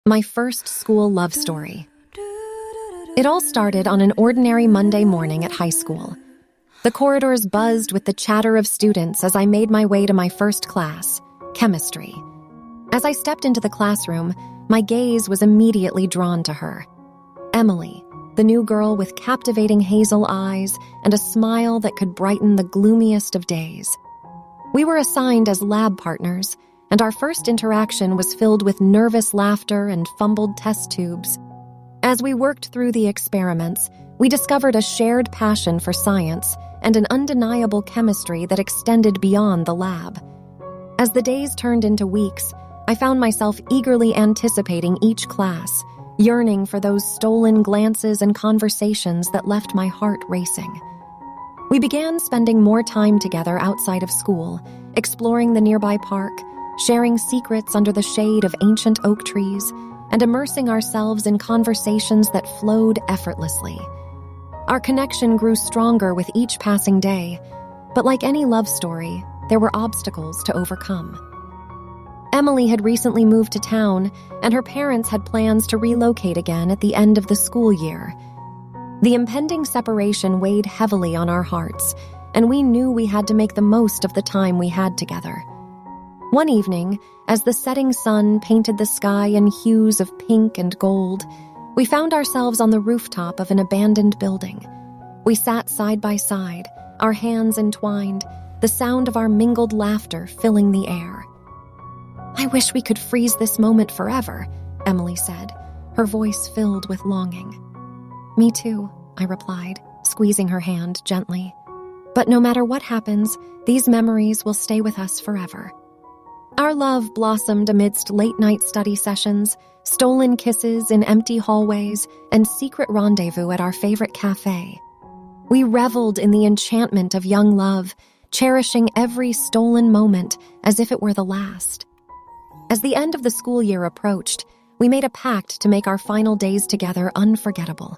My first school love story. It all started on an ordinary Monday morning at high school. The corridors buzzed with the chatter of students as I made my way to my first class, chemistry. As I stepped into the classroom, my gaze was immediately drawn to her. Emily, the new girl with captivating hazel eyes and a smile that could brighten the gloomiest of days. We were assigned as lab partners, and our first interaction was filled with nervous laughter and fumbled test tubes. As we worked through the experiments, we discovered a shared passion for science and an undeniable chemistry that extended beyond the lab. As the days turned into weeks, I found myself eagerly anticipating each class, yearning for those stolen glances and conversations that left my heart racing. We began spending more time together outside of school, exploring the nearby park, sharing secrets under the shade of ancient oak trees, and immersing ourselves in conversations that flowed effortlessly. Our connection grew stronger with each passing day, but like any love story, there were obstacles to overcome. Emily had recently moved to town, and her parents had plans to relocate again at the end of the school year. The impending separation weighed heavily on our hearts, and we knew we had to make the most of the time we had together. One evening, as the setting sun painted the sky in hues of pink and gold, we found ourselves on the rooftop of an abandoned building. We sat side by side, our hands entwined, the sound of our mingled laughter filling the air. "I wish we could freeze this moment forever," Emily said, her voice filled with longing. "Me too," I replied, squeezing her hand gently. "But no matter what happens, these memories will stay with us forever." Our love blossomed amidst late-night study sessions, stolen kisses in empty hallways, and secret rendezvous at our favorite cafe. We reveled in the enchantment of young love, cherishing every stolen moment as if it were the last. As the end of the school year approached, we made a pact to make our final days together unforgettable.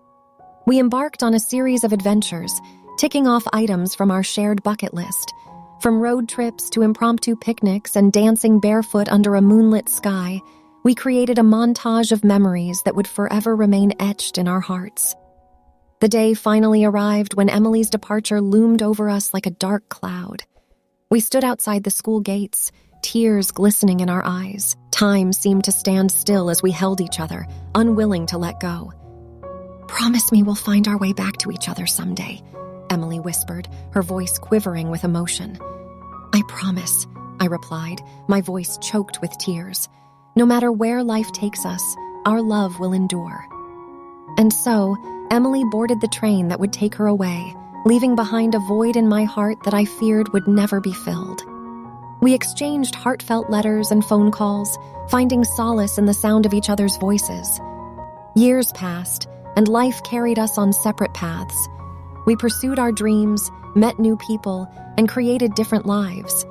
We embarked on a series of adventures, ticking off items from our shared bucket list. From road trips to impromptu picnics and dancing barefoot under a moonlit sky, we created a montage of memories that would forever remain etched in our hearts. The day finally arrived when Emily's departure loomed over us like a dark cloud. We stood outside the school gates, tears glistening in our eyes. Time seemed to stand still as we held each other, unwilling to let go. "Promise me we'll find our way back to each other someday," Emily whispered, her voice quivering with emotion. "I promise," I replied, my voice choked with tears. "No matter where life takes us, our love will endure." And so, Emily boarded the train that would take her away, leaving behind a void in my heart that I feared would never be filled. We exchanged heartfelt letters and phone calls, finding solace in the sound of each other's voices. Years passed, and life carried us on separate paths. We pursued our dreams, met new people, and created different lives.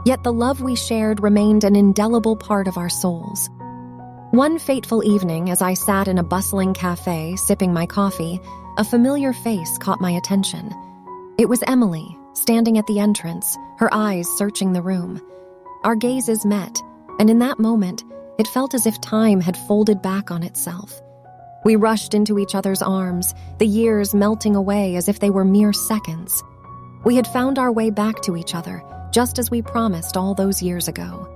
Yet the love we shared remained an indelible part of our souls. One fateful evening, as I sat in a bustling cafe sipping my coffee, a familiar face caught my attention. It was Emily, standing at the entrance, her eyes searching the room. Our gazes met, and in that moment, it felt as if time had folded back on itself. We rushed into each other's arms, the years melting away as if they were mere seconds. We had found our way back to each other, just as we promised all those years ago.